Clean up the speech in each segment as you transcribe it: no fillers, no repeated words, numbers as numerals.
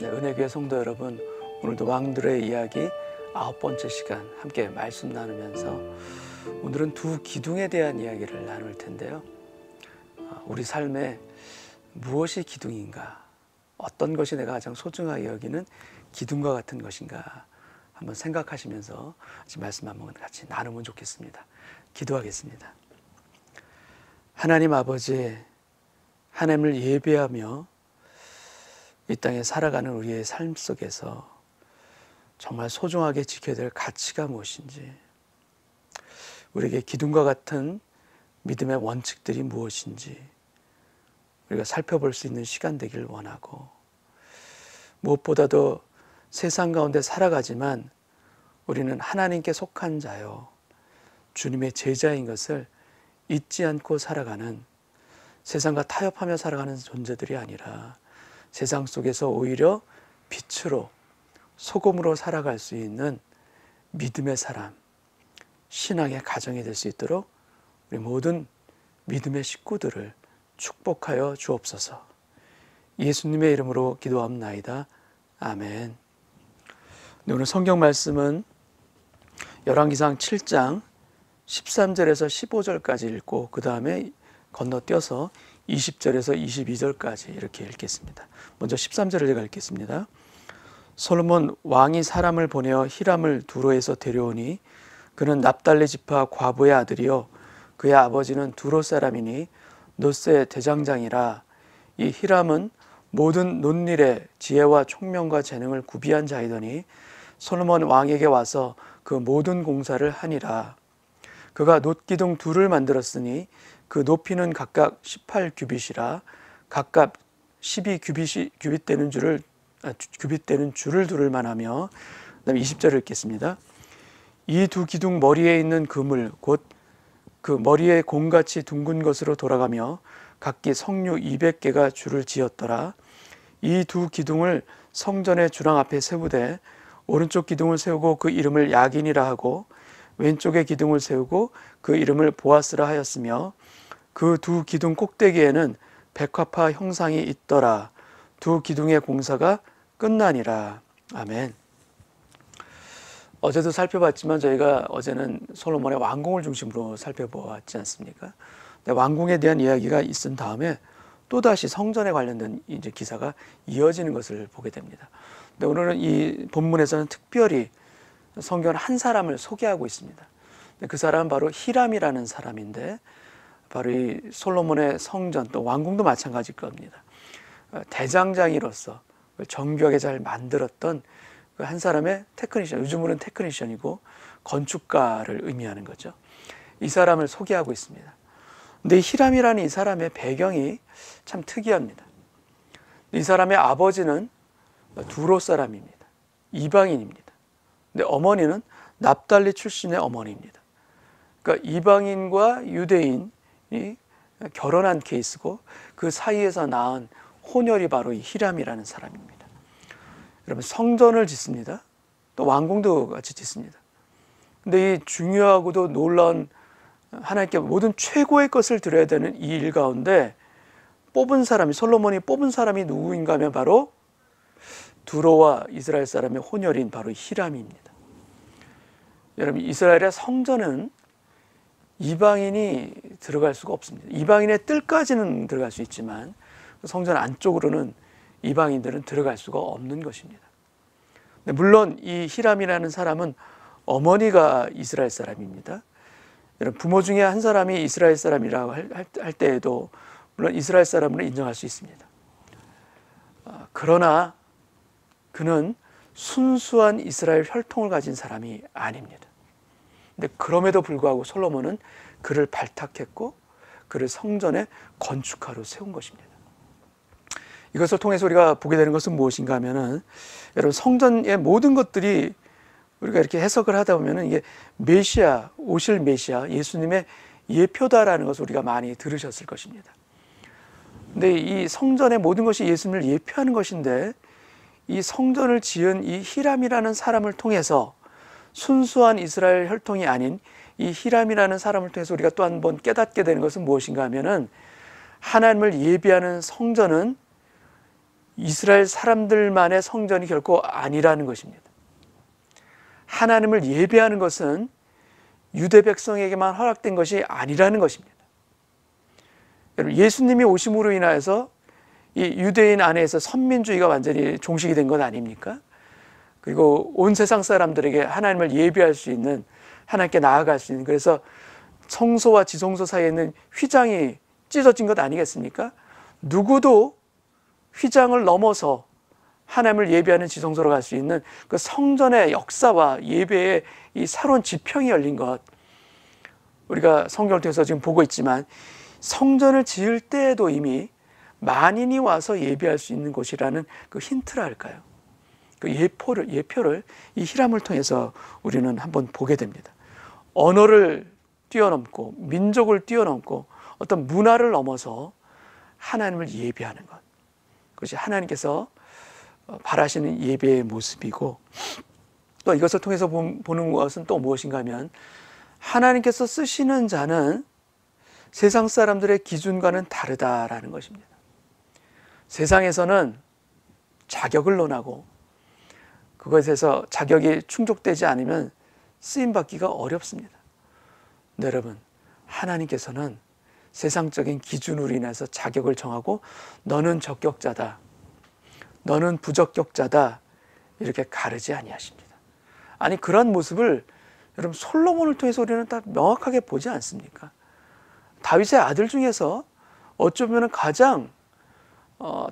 네, 은혜교회 성도 여러분, 오늘도 왕들의 이야기 9번째 시간 함께 말씀 나누면서 오늘은 두 기둥에 대한 이야기를 나눌 텐데요. 우리 삶에 무엇이 기둥인가? 어떤 것이 내가 가장 소중하게 여기는 기둥과 같은 것인가? 한번 생각하시면서 말씀 한번 같이 나누면 좋겠습니다. 기도하겠습니다. 하나님 아버지, 하나님을 예배하며 이 땅에 살아가는 우리의 삶 속에서 정말 소중하게 지켜야 될 가치가 무엇인지, 우리에게 기둥과 같은 믿음의 원칙들이 무엇인지 우리가 살펴볼 수 있는 시간 되기를 원하고, 무엇보다도 세상 가운데 살아가지만 우리는 하나님께 속한 자요, 주님의 제자인 것을 잊지 않고 살아가는, 세상과 타협하며 살아가는 존재들이 아니라 세상 속에서 오히려 빛으로, 소금으로 살아갈 수 있는 믿음의 사람, 신앙의 가정이 될 수 있도록 우리 모든 믿음의 식구들을 축복하여 주옵소서. 예수님의 이름으로 기도합나이다. 아멘. 오늘 성경 말씀은 열왕기상 7장 13절에서 15절까지 읽고 그 다음에 건너뛰어서 20절에서 22절까지 이렇게 읽겠습니다. 먼저 13절을 제가 읽겠습니다. 솔로몬 왕이 사람을 보내어 히람을 두로에서 데려오니 그는 납달리 지파 과부의 아들이요 그의 아버지는 두로 사람이니 노스의 대장장이라. 이 히람은 모든 논일에 지혜와 총명과 재능을 구비한 자이더니 솔로몬 왕에게 와서 그 모든 공사를 하니라. 그가 놋기둥 둘을 만들었으니 그 높이는 각각 18규빗이라 각각 12규빗 되는 줄을 두를 만하며, 그다음에 20절을 읽겠습니다. 이 두 기둥 머리에 있는 그물 곧 그 머리에 공같이 둥근 것으로 돌아가며 각기 성류 200개가 줄을 지었더라. 이 두 기둥을 성전의 주랑 앞에 세우되 오른쪽 기둥을 세우고 그 이름을 야긴이라 하고 왼쪽의 기둥을 세우고 그 이름을 보아스라 하였으며 그 두 기둥 꼭대기에는 백화파 형상이 있더라. 두 기둥의 공사가 끝나니라. 아멘. 어제도 살펴봤지만 저희가 어제는 솔로몬의 왕궁을 중심으로 살펴보았지 않습니까? 왕궁에 대한 이야기가 있은 다음에 또다시 성전에 관련된 이제 기사가 이어지는 것을 보게 됩니다. 근데 오늘은 이 본문에서는 특별히 성경은 한 사람을 소개하고 있습니다. 그 사람은 바로 히람이라는 사람인데, 바로 이 솔로몬의 성전 또 왕궁도 마찬가지일 겁니다. 대장장이로서 정교하게 잘 만들었던 그 한 사람의 테크니션, 요즘으로는 테크니션이고 건축가를 의미하는 거죠. 이 사람을 소개하고 있습니다. 근데 히람이라는 이 사람의 배경이 참 특이합니다. 이 사람의 아버지는 두로 사람입니다. 이방인입니다. 근데 어머니는 납달리 출신의 어머니입니다. 그러니까 이방인과 유대인이 결혼한 케이스고 그 사이에서 낳은 혼혈이 바로 이 히람이라는 사람입니다. 여러분, 성전을 짓습니다. 또 왕궁도 같이 짓습니다. 근데 이 중요하고도 놀라운, 하나님께 모든 최고의 것을 드려야 되는 이 일 가운데 뽑은 사람이, 솔로몬이 뽑은 사람이 누구인가 하면 바로 두로와 이스라엘 사람의 혼혈인 바로 히람입니다. 여러분, 이스라엘의 성전은 이방인이 들어갈 수가 없습니다. 이방인의 뜰까지는 들어갈 수 있지만 성전 안쪽으로는 이방인들은 들어갈 수가 없는 것입니다. 물론 이 히람이라는 사람은 어머니가 이스라엘 사람입니다. 여러분, 부모 중에 한 사람이 이스라엘 사람이라고 할 때에도 물론 이스라엘 사람으로 인정할 수 있습니다. 그러나 그는 순수한 이스라엘 혈통을 가진 사람이 아닙니다. 근데 그럼에도 불구하고 솔로몬은 그를 발탁했고 그를 성전의 건축가로 세운 것입니다. 이것을 통해서 우리가 보게 되는 것은 무엇인가 하면은, 여러분, 성전의 모든 것들이 우리가 이렇게 해석을 하다 보면은 이게 메시아, 오실 메시아, 예수님의 예표다라는 것을 우리가 많이 들으셨을 것입니다. 근데 이 성전의 모든 것이 예수님을 예표하는 것인데, 이 성전을 지은 이 히람이라는 사람을 통해서, 순수한 이스라엘 혈통이 아닌 이 히람이라는 사람을 통해서 우리가 또 한 번 깨닫게 되는 것은 무엇인가 하면은, 하나님을 예비하는 성전은 이스라엘 사람들만의 성전이 결코 아니라는 것입니다. 하나님을 예배하는 것은 유대 백성에게만 허락된 것이 아니라는 것입니다. 여러분, 예수님이 오심으로 인하여서 이 유대인 안에서 선민주의가 완전히 종식이 된 것 아닙니까? 그리고 온 세상 사람들에게 하나님을 예배할 수 있는, 하나님께 나아갈 수 있는, 그래서 성소와 지성소 사이에 있는 휘장이 찢어진 것 아니겠습니까? 누구도 휘장을 넘어서 하나님을 예배하는 지성소로 갈 수 있는 그 성전의 역사와 예배의 이 새로운 지평이 열린 것, 우리가 성경을 통해서 지금 보고 있지만 성전을 지을 때에도 이미 만인이 와서 예배할 수 있는 곳이라는 그 힌트라 할까요? 그 예표를 이 히람을 통해서 우리는 한번 보게 됩니다. 언어를 뛰어넘고 민족을 뛰어넘고 어떤 문화를 넘어서 하나님을 예배하는 것, 그것이 하나님께서 바라시는 예배의 모습이고, 또 이것을 통해서 보는 것은 또 무엇인가 하면 하나님께서 쓰시는 자는 세상 사람들의 기준과는 다르다라는 것입니다. 세상에서는 자격을 논하고 그것에서 자격이 충족되지 않으면 쓰임받기가 어렵습니다. 근데 여러분, 하나님께서는 세상적인 기준으로 인해서 자격을 정하고 너는 적격자다, 너는 부적격자다, 이렇게 가르지 아니하십니다. 아니, 그런 모습을 여러분 솔로몬을 통해서 우리는 다 명확하게 보지 않습니까? 다윗의 아들 중에서 어쩌면 가장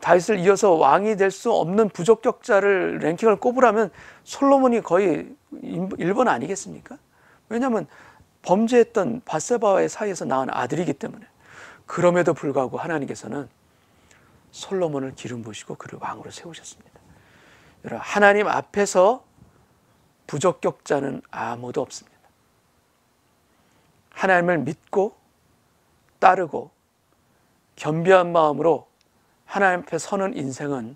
다윗을 이어서 왕이 될 수 없는 부적격자를 랭킹을 꼽으라면 솔로몬이 거의 1번 아니겠습니까? 왜냐하면 범죄했던 밧세바와의 사이에서 낳은 아들이기 때문에. 그럼에도 불구하고 하나님께서는 솔로몬을 기름 부으시고 그를 왕으로 세우셨습니다. 여러분, 하나님 앞에서 부적격자는 아무도 없습니다. 하나님을 믿고 따르고 겸비한 마음으로 하나님 앞에 서는 인생은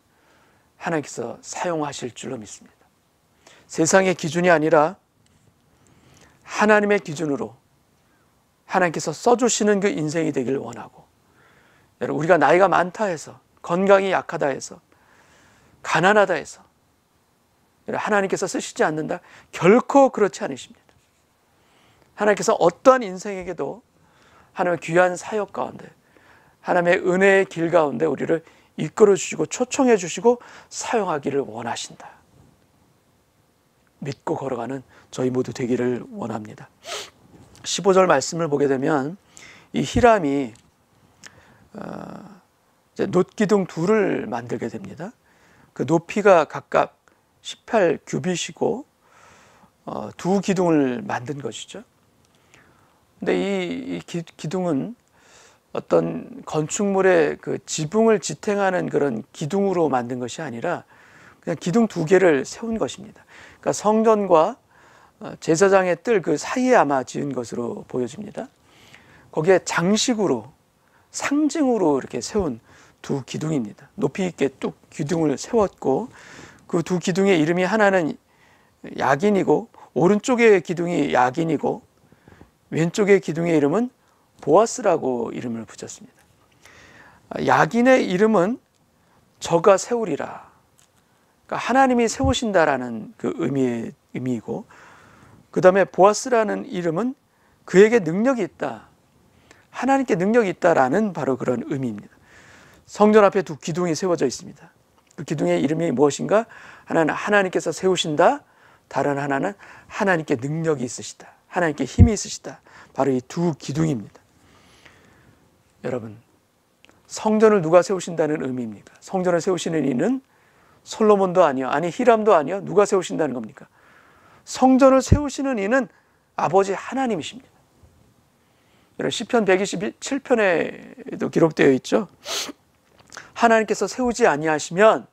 하나님께서 사용하실 줄로 믿습니다. 세상의 기준이 아니라 하나님의 기준으로 하나님께서 써주시는 그 인생이 되길 원하고, 여러분, 우리가 나이가 많다 해서, 건강이 약하다 해서, 가난하다 해서 하나님께서 쓰시지 않는다? 결코 그렇지 않으십니다. 하나님께서 어떠한 인생에게도 하나님의 귀한 사역 가운데, 하나님의 은혜의 길 가운데 우리를 이끌어 주시고 초청해 주시고 사용하기를 원하신다. 믿고 걸어가는 저희 모두 되기를 원합니다. 15절 말씀을 보게 되면 이 히람이 놋기둥 둘을 만들게 됩니다. 그 높이가 각각 18규빗이고 두 기둥을 만든 것이죠. 근데 이 기둥은 어떤 건축물의 그 지붕을 지탱하는 그런 기둥으로 만든 것이 아니라 그냥 기둥 두 개를 세운 것입니다. 그러니까 성전과 제사장의 뜰 그 사이에 아마 지은 것으로 보여집니다. 거기에 장식으로, 상징으로 이렇게 세운 두 기둥입니다. 높이 있게 뚝 기둥을 세웠고, 그 두 기둥의 이름이 하나는 야긴이고 오른쪽의 기둥이 야긴이고 왼쪽의 기둥의 이름은 보아스라고 이름을 붙였습니다. 야긴의 이름은 저가 세우리라, 그러니까 하나님이 세우신다라는 그 의미이고, 그 다음에 보아스라는 이름은 그에게 능력이 있다, 하나님께 능력이 있다라는 바로 그런 의미입니다. 성전 앞에 두 기둥이 세워져 있습니다. 그 기둥의 이름이 무엇인가? 하나는 하나님께서 세우신다, 다른 하나는 하나님께 능력이 있으시다, 하나님께 힘이 있으시다. 바로 이 두 기둥입니다. 여러분, 성전을 누가 세우신다는 의미입니까? 성전을 세우시는 이는 솔로몬도 아니요, 아니 히람도 아니요, 누가 세우신다는 겁니까? 성전을 세우시는 이는 아버지 하나님이십니다. 여러분, 시편 127편에도 기록되어 있죠. 하나님께서 세우지 아니하시면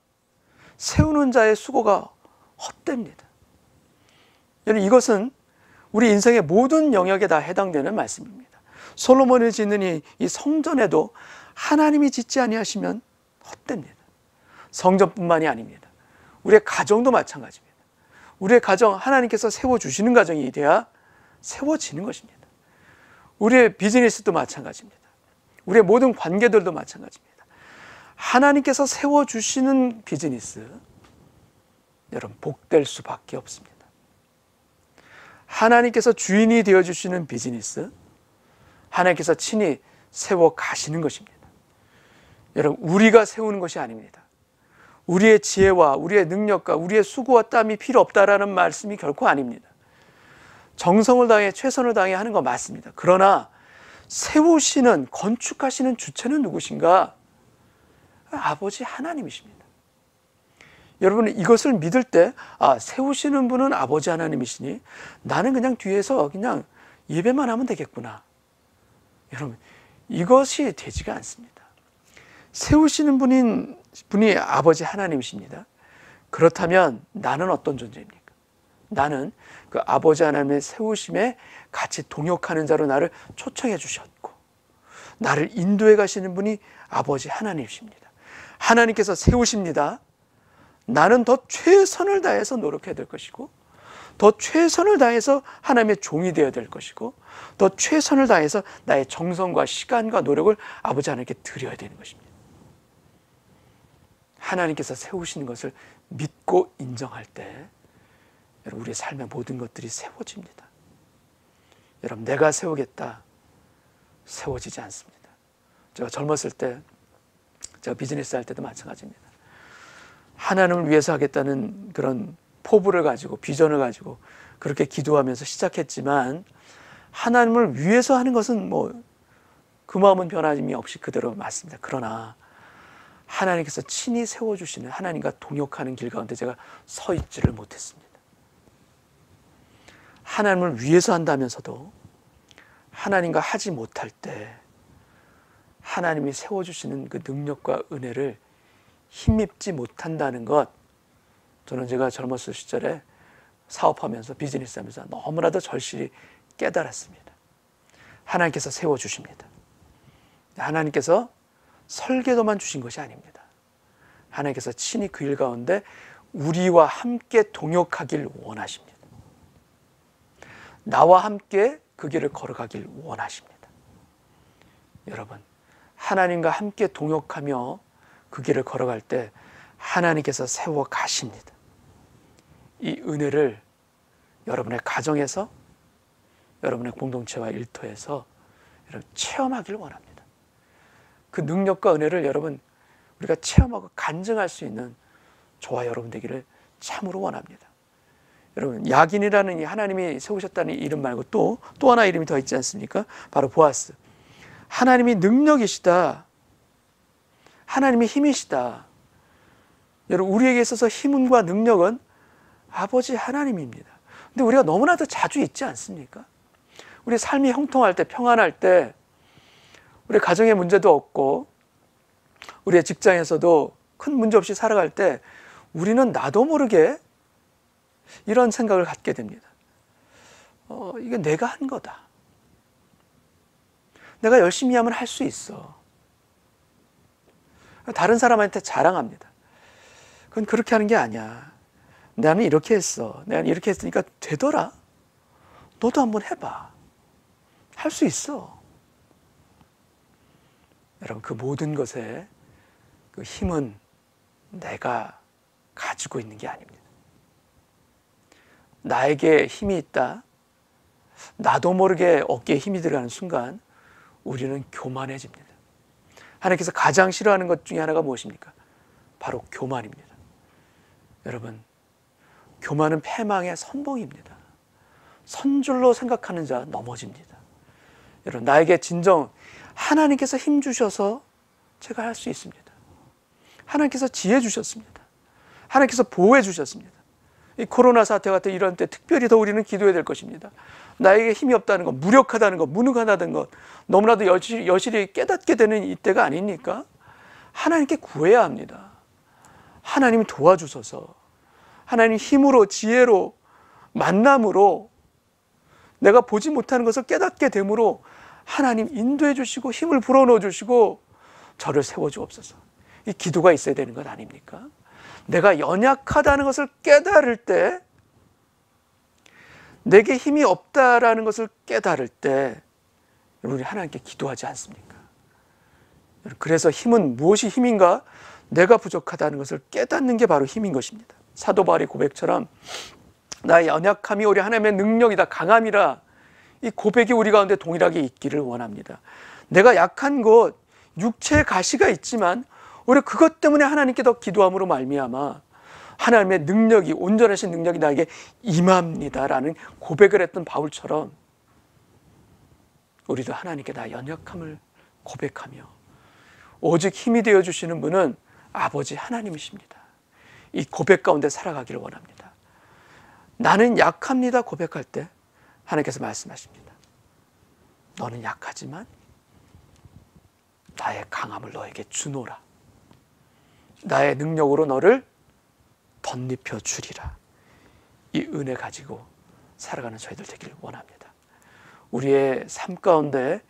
세우는 자의 수고가 헛됩니다. 여러분, 이것은 우리 인생의 모든 영역에 다 해당되는 말씀입니다. 솔로몬이 짓는 이 성전에도 하나님이 짓지 아니하시면 헛됩니다. 성전뿐만이 아닙니다. 우리의 가정도 마찬가지입니다. 우리의 가정, 하나님께서 세워주시는 가정이 돼야 세워지는 것입니다. 우리의 비즈니스도 마찬가지입니다. 우리의 모든 관계들도 마찬가지입니다. 하나님께서 세워주시는 비즈니스, 여러분 복될 수밖에 없습니다. 하나님께서 주인이 되어주시는 비즈니스, 하나님께서 친히 세워 가시는 것입니다. 여러분, 우리가 세우는 것이 아닙니다. 우리의 지혜와 우리의 능력과 우리의 수고와 땀이 필요 없다라는 말씀이 결코 아닙니다. 정성을 다해 최선을 다해 하는 거 맞습니다. 그러나 세우시는, 건축하시는 주체는 누구신가? 아버지 하나님이십니다. 여러분, 이것을 믿을 때 세우시는 분은 아버지 하나님이시니 나는 그냥 뒤에서 그냥 예배만 하면 되겠구나. 여러분, 이것이 되지가 않습니다. 세우시는 분이 아버지 하나님이십니다. 그렇다면 나는 어떤 존재입니까? 나는 그 아버지 하나님의 세우심에 같이 동역하는 자로 나를 초청해 주셨고, 나를 인도해 가시는 분이 아버지 하나님이십니다. 하나님께서 세우십니다. 나는 더 최선을 다해서 노력해야 될 것이고, 더 최선을 다해서 하나님의 종이 되어야 될 것이고, 더 최선을 다해서 나의 정성과 시간과 노력을 아버지 하나님께 드려야 되는 것입니다. 하나님께서 세우시는 것을 믿고 인정할 때 여러분, 우리의 삶의 모든 것들이 세워집니다. 여러분, 내가 세우겠다, 세워지지 않습니다. 제가 젊었을 때, 제가 비즈니스 할 때도 마찬가지입니다. 하나님을 위해서 하겠다는 그런 포부를 가지고, 비전을 가지고 그렇게 기도하면서 시작했지만, 하나님을 위해서 하는 것은 그 마음은 변함이 없이 그대로 맞습니다. 그러나 하나님께서 친히 세워주시는, 하나님과 동역하는 길 가운데 제가 서 있지를 못했습니다. 하나님을 위해서 한다면서도 하나님과 하지 못할 때 하나님이 세워주시는 그 능력과 은혜를 힘입지 못한다는 것, 저는 제가 젊었을 시절에 사업하면서 비즈니스 하면서 너무나도 절실히 깨달았습니다. 하나님께서 세워주십니다. 하나님께서 설계도만 주신 것이 아닙니다. 하나님께서 친히 그 일 가운데 우리와 함께 동역하길 원하십니다. 나와 함께 그 길을 걸어가길 원하십니다. 여러분, 하나님과 함께 동역하며 그 길을 걸어갈 때 하나님께서 세워 가십니다. 이 은혜를 여러분의 가정에서, 여러분의 공동체와 일터에서 여러분 체험하길 원합니다. 그 능력과 은혜를 여러분, 우리가 체험하고 간증할 수 있는 저와 여러분 되기를 참으로 원합니다. 여러분, 야긴이라는 이 하나님이 세우셨다는 이름 말고 또 하나 이름이 더 있지 않습니까? 바로 보아스. 하나님이 능력이시다, 하나님이 힘이시다. 여러분, 우리에게 있어서 힘과 능력은 아버지 하나님입니다. 근데 우리가 너무나도 자주 잊지 않습니까? 우리 삶이 형통할 때, 평안할 때, 우리 가정에 문제도 없고 우리의 직장에서도 큰 문제 없이 살아갈 때 우리는 나도 모르게 이런 생각을 갖게 됩니다. 이게 내가 한 거다. 내가 열심히 하면 할 수 있어. 다른 사람한테 자랑합니다. 그건 그렇게 하는 게 아니야. 나는 이렇게 했어. 내가 이렇게 했으니까 되더라. 너도 한번 해봐. 할 수 있어. 여러분, 그 모든 것에 그 힘은 내가 가지고 있는 게 아닙니다. 나에게 힘이 있다, 나도 모르게 어깨에 힘이 들어가는 순간 우리는 교만해집니다. 하나님께서 가장 싫어하는 것 중에 하나가 무엇입니까? 바로 교만입니다. 여러분, 교만은 패망의 선봉입니다. 선줄로 생각하는 자 넘어집니다. 여러분, 나에게 진정 하나님께서 힘 주셔서 제가 할 수 있습니다. 하나님께서 지혜 주셨습니다. 하나님께서 보호해 주셨습니다. 이 코로나 사태 같은 이런 때 특별히 더 우리는 기도해야 될 것입니다. 나에게 힘이 없다는 것, 무력하다는 것, 무능하다는 것, 너무나도 여실히 깨닫게 되는 이때가 아닙니까? 하나님께 구해야 합니다. 하나님이 도와주셔서, 하나님 힘으로, 지혜로, 만남으로, 내가 보지 못하는 것을 깨닫게 됨으로 하나님 인도해 주시고 힘을 불어넣어 주시고 저를 세워주옵소서. 이 기도가 있어야 되는 것 아닙니까? 내가 연약하다는 것을 깨달을 때, 내게 힘이 없다라는 것을 깨달을 때 우리 하나님께 기도하지 않습니까? 그래서 힘은 무엇이 힘인가? 내가 부족하다는 것을 깨닫는 게 바로 힘인 것입니다. 사도 바울의 고백처럼 나의 연약함이 우리 하나님의 능력이다, 강함이라, 이 고백이 우리 가운데 동일하게 있기를 원합니다. 내가 약한 곳, 육체의 가시가 있지만 오히려 그것 때문에 하나님께 더 기도함으로 말미암아 하나님의 능력이, 온전하신 능력이 나에게 임합니다라는 고백을 했던 바울처럼 우리도 하나님께 나 연약함을 고백하며 오직 힘이 되어주시는 분은 아버지 하나님이십니다. 이 고백 가운데 살아가기를 원합니다. 나는 약합니다 고백할 때 하나님께서 말씀하십니다. 너는 약하지만 나의 강함을 너에게 주노라. 나의 능력으로 너를 덧입혀 주리라. 이 은혜 가지고 살아가는 저희들 되기를 원합니다. 우리의 삶 가운데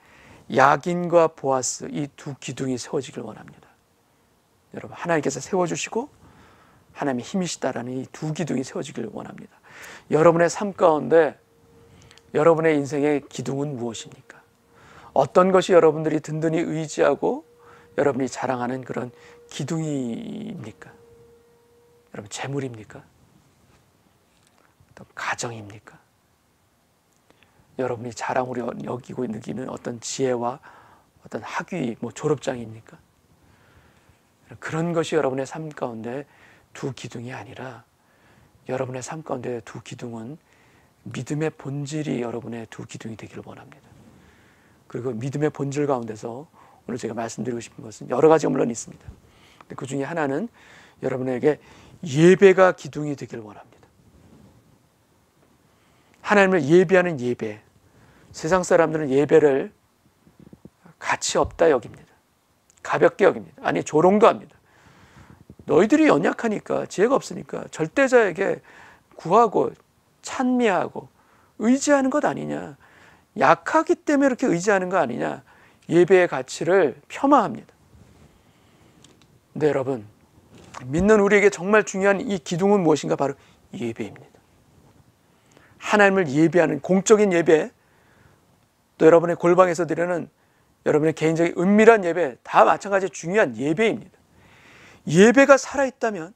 야긴과 보아스, 이 두 기둥이 세워지길 원합니다. 여러분, 하나님께서 세워주시고 하나님의 힘이시다라는 이 두 기둥이 세워지길 원합니다. 여러분의 삶 가운데 여러분의 인생의 기둥은 무엇입니까? 어떤 것이 여러분들이 든든히 의지하고 여러분이 자랑하는 그런 기둥입니까? 여러분, 재물입니까? 또 가정입니까? 여러분이 자랑으로 여기고 느끼는 어떤 지혜와 어떤 학위, 졸업장입니까? 그런 것이 여러분의 삶 가운데 두 기둥이 아니라 여러분의 삶 가운데 두 기둥은 믿음의 본질이 여러분의 두 기둥이 되기를 원합니다. 그리고 믿음의 본질 가운데서 오늘 제가 말씀드리고 싶은 것은 여러 가지가 물론 있습니다. 근데 그 중에 하나는 여러분에게 예배가 기둥이 되기를 원합니다. 하나님을 예배하는 예배. 세상 사람들은 예배를 가치 없다 여깁니다. 가볍게 여깁니다. 아니, 조롱도 합니다. 너희들이 연약하니까, 지혜가 없으니까 절대자에게 구하고 찬미하고 의지하는 것 아니냐, 약하기 때문에 이렇게 의지하는 거 아니냐, 예배의 가치를 폄하합니다. 근데 여러분, 믿는 우리에게 정말 중요한 이 기둥은 무엇인가? 바로 예배입니다. 하나님을 예배하는 공적인 예배, 또 여러분의 골방에서 드리는 여러분의 개인적인 은밀한 예배, 다 마찬가지 중요한 예배입니다. 예배가 살아있다면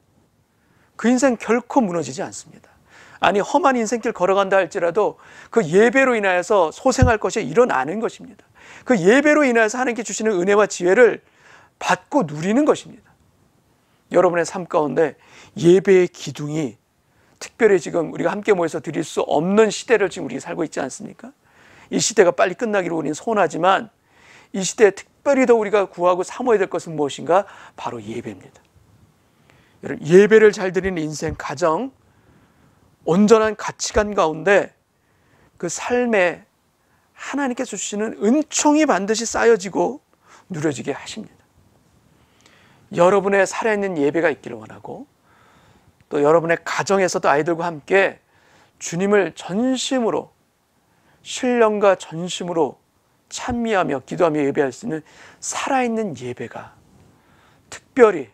그 인생 결코 무너지지 않습니다. 아니, 험한 인생길 걸어간다 할지라도 그 예배로 인하여서 소생할 것이 일어나는 것입니다. 그 예배로 인하여서 하나님께 주시는 은혜와 지혜를 받고 누리는 것입니다. 여러분의 삶 가운데 예배의 기둥이, 특별히 지금 우리가 함께 모여서 드릴 수 없는 시대를 지금 우리가 살고 있지 않습니까? 이 시대가 빨리 끝나기를 우리는 소원하지만 이 시대에 특별히 더 우리가 구하고 사모해야 될 것은 무엇인가? 바로 예배입니다. 여러분, 예배를 잘 드리는 인생, 가정, 온전한 가치관 가운데 그 삶에 하나님께서 주시는 은총이 반드시 쌓여지고 누려지게 하십니다. 여러분의 살아있는 예배가 있기를 원하고, 또 여러분의 가정에서도 아이들과 함께 주님을 전심으로, 신령과 전심으로 찬미하며 기도하며 예배할 수 있는 살아있는 예배가, 특별히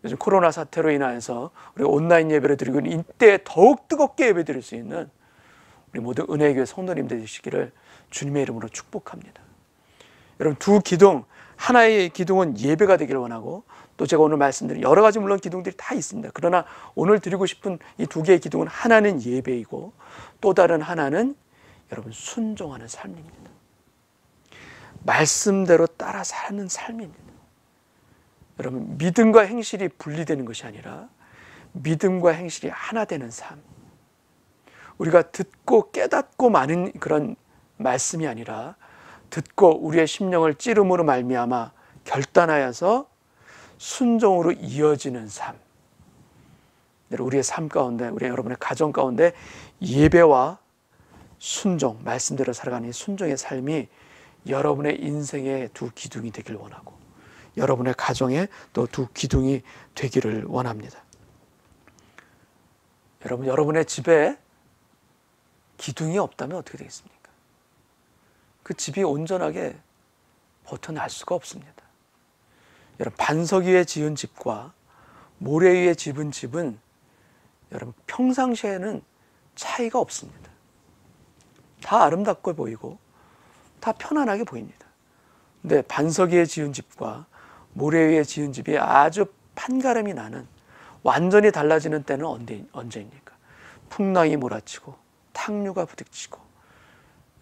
요즘 코로나 사태로 인하여서 우리가 온라인 예배를 드리고 있는 이때 더욱 뜨겁게 예배 드릴 수 있는 우리 모두 은혜의 교회 성도님 되시기를 주님의 이름으로 축복합니다. 여러분, 두 기둥, 하나의 기둥은 예배가 되기를 원하고, 또 제가 오늘 말씀드린 여러 가지 물론 기둥들이 다 있습니다. 그러나 오늘 드리고 싶은 이 두 개의 기둥은, 하나는 예배이고 또 다른 하나는 여러분 순종하는 삶입니다. 말씀대로 따라 사는 삶입니다. 여러분, 믿음과 행실이 분리되는 것이 아니라 믿음과 행실이 하나 되는 삶. 우리가 듣고 깨닫고 마는 그런 말씀이 아니라 듣고 우리의 심령을 찌름으로 말미암아 결단하여서 순종으로 이어지는 삶. 우리의 삶 가운데, 우리 여러분의 가정 가운데 예배와 순종, 말씀대로 살아가는 순종의 삶이 여러분의 인생의 두 기둥이 되길 원하고, 여러분의 가정에 또 두 기둥이 되기를 원합니다. 여러분, 여러분의 집에 기둥이 없다면 어떻게 되겠습니까? 그 집이 온전하게 버텨날 수가 없습니다. 여러분, 반석 위에 지은 집과 모래 위에 지은 집은 여러분 평상시에는 차이가 없습니다. 다 아름답게 보이고 다 편안하게 보입니다. 근데 반석 위에 지은 집과 모래 위에 지은 집이 아주 판가름이 나는, 완전히 달라지는 때는 언제입니까? 풍랑이 몰아치고 탕류가 부딪히고,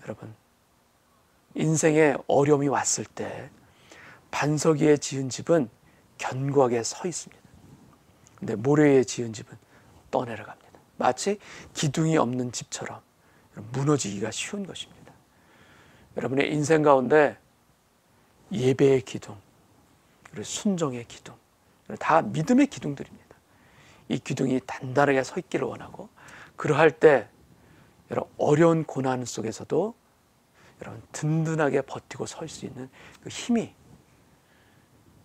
여러분, 인생에 어려움이 왔을 때 반석 위에 지은 집은 견고하게 서 있습니다. 근데 모래 위에 지은 집은 떠내려갑니다. 마치 기둥이 없는 집처럼 무너지기가 쉬운 것입니다. 여러분의 인생 가운데 예배의 기둥, 그리고 순종의 기둥, 다 믿음의 기둥들입니다. 이 기둥이 단단하게 서 있기를 원하고, 그러할 때 여러분 어려운 고난 속에서도 여러분 든든하게 버티고 설 수 있는 그 힘이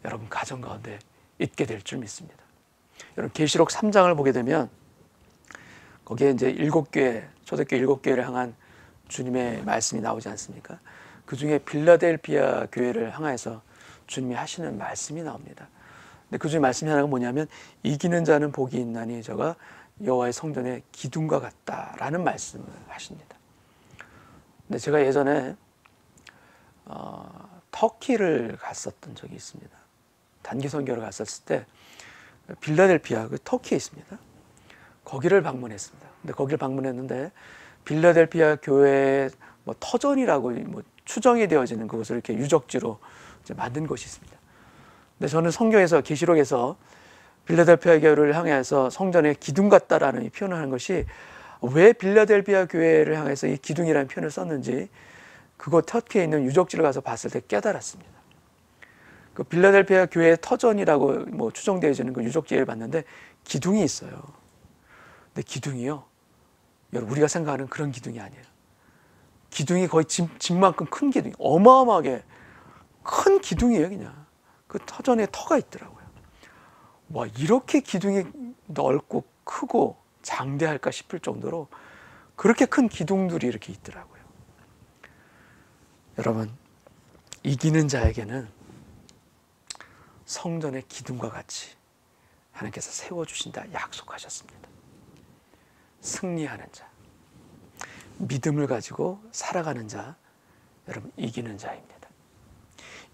여러분 가정 가운데 있게 될 줄 믿습니다. 여러분 계시록 3장을 보게 되면 거기에 이제 7교회, 초대교회 7교회를 향한 주님의 말씀이 나오지 않습니까? 그 중에 빌라델비아 교회를 향해서 주님이 하시는 말씀이 나옵니다. 근데 그 중에 말씀이 하나가 뭐냐면, 이기는 자는 복이 있나니 저가 여호와의 성전의 기둥과 같다라는 말씀을 하십니다. 근데 제가 예전에 터키를 갔었던 적이 있습니다. 단기 선교를 갔었을 때 빌라델비아, 그 터키에 있습니다. 거기를 방문했습니다. 근데 거기를 방문했는데 빌라델비아 교회의 터전이라고 추정이 되어지는 그것을 이렇게 유적지로 이제 만든 곳이 있습니다. 근데 저는 성경에서, 계시록에서 빌라델비아 교회를 향해서 성전의 기둥 같다라는 이 표현을 하는 것이 왜 빌라델비아 교회를 향해서 이 기둥이라는 표현을 썼는지 그곳 터키에 있는 유적지를 가서 봤을 때 깨달았습니다. 그 빌라델비아 교회의 터전이라고 추정되어지는 그 유적지를 봤는데 기둥이 있어요. 근데 기둥이요, 여러분 우리가 생각하는 그런 기둥이 아니에요. 기둥이 거의 집만큼 큰 기둥이, 어마어마하게 큰 기둥이에요. 그냥 그 터전에 터가 있더라고요. 와, 이렇게 기둥이 넓고 크고 장대할까 싶을 정도로 그렇게 큰 기둥들이 이렇게 있더라고요. 여러분, 이기는 자에게는 성전의 기둥과 같이 하나님께서 세워주신다 약속하셨습니다. 승리하는 자, 믿음을 가지고 살아가는 자, 여러분 이기는 자입니다.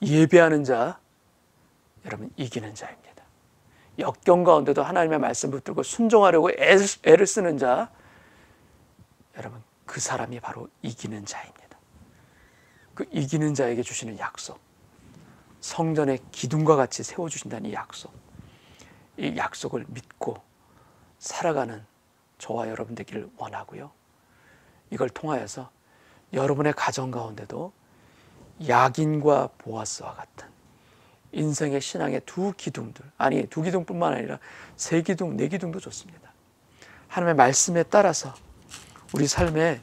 예배하는 자, 여러분 이기는 자입니다. 역경 가운데도 하나님의 말씀 붙들고 순종하려고 애를 쓰는 자, 여러분 그 사람이 바로 이기는 자입니다. 그 이기는 자에게 주시는 약속, 성전의 기둥과 같이 세워주신다는 이 약속, 이 약속을 믿고 살아가는 저와 여러분 되기를 원하고요. 이걸 통하여서 여러분의 가정 가운데도 야긴과 보아스와 같은 인생의 신앙의 두 기둥들, 아니 두 기둥뿐만 아니라 세 기둥, 네 기둥도 좋습니다. 하나님의 말씀에 따라서 우리 삶에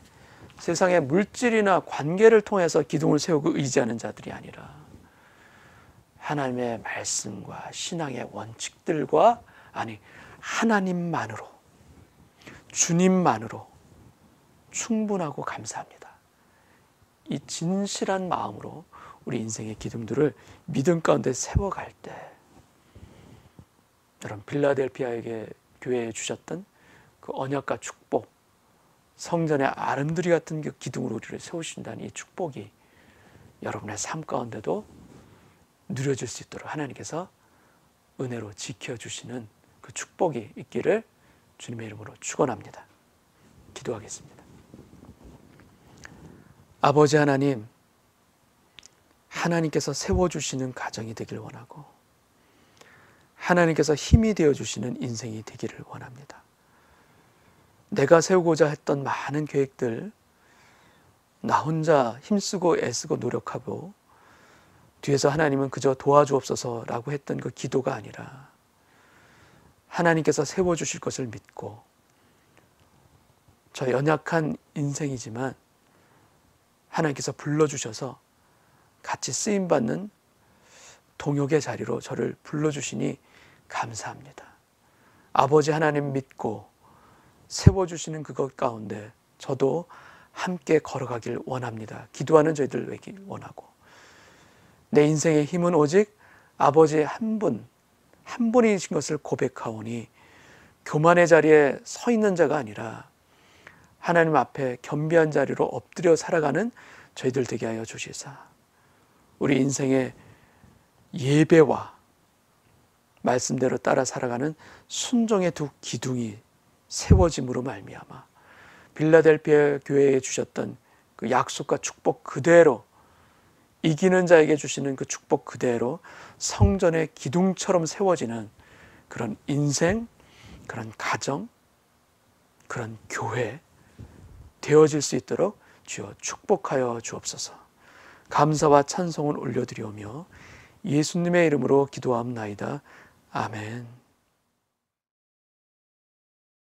세상의 물질이나 관계를 통해서 기둥을 세우고 의지하는 자들이 아니라 하나님의 말씀과 신앙의 원칙들과, 아니 하나님만으로, 주님만으로 충분하고 감사합니다. 이 진실한 마음으로 우리 인생의 기둥들을 믿음 가운데 세워갈 때, 여러분 빌라델비아에게 교회에 주셨던 그 언약과 축복, 성전의 아름드리 같은 그 기둥으로 우리를 세우신다는 이 축복이 여러분의 삶 가운데도 누려질 수 있도록 하나님께서 은혜로 지켜주시는 그 축복이 있기를 주님의 이름으로 축원합니다. 기도하겠습니다. 아버지 하나님, 하나님께서 세워주시는 가정이 되길 원하고 하나님께서 힘이 되어주시는 인생이 되기를 원합니다. 내가 세우고자 했던 많은 계획들, 나 혼자 힘쓰고 애쓰고 노력하고 뒤에서 하나님은 그저 도와주옵소서라고 했던 그 기도가 아니라 하나님께서 세워주실 것을 믿고, 저 연약한 인생이지만 하나님께서 불러주셔서 같이 쓰임받는 동역의 자리로 저를 불러주시니 감사합니다. 아버지 하나님 믿고 세워주시는 그것 가운데 저도 함께 걸어가길 원합니다. 기도하는 저희들 되길 원하고, 내 인생의 힘은 오직 아버지 한 분이신 것을 고백하오니 교만의 자리에 서 있는 자가 아니라 하나님 앞에 겸비한 자리로 엎드려 살아가는 저희들 되게 하여 주시사, 우리 인생의 예배와 말씀대로 따라 살아가는 순종의 두 기둥이 세워짐으로 말미암아 빌라델피아 교회에 주셨던 그 약속과 축복 그대로, 이기는 자에게 주시는 그 축복 그대로 성전의 기둥처럼 세워지는 그런 인생, 그런 가정, 그런 교회 되어질 수 있도록 주여 축복하여 주옵소서. 감사와 찬송을 올려드리오며 예수님의 이름으로 기도함나이다. 아멘.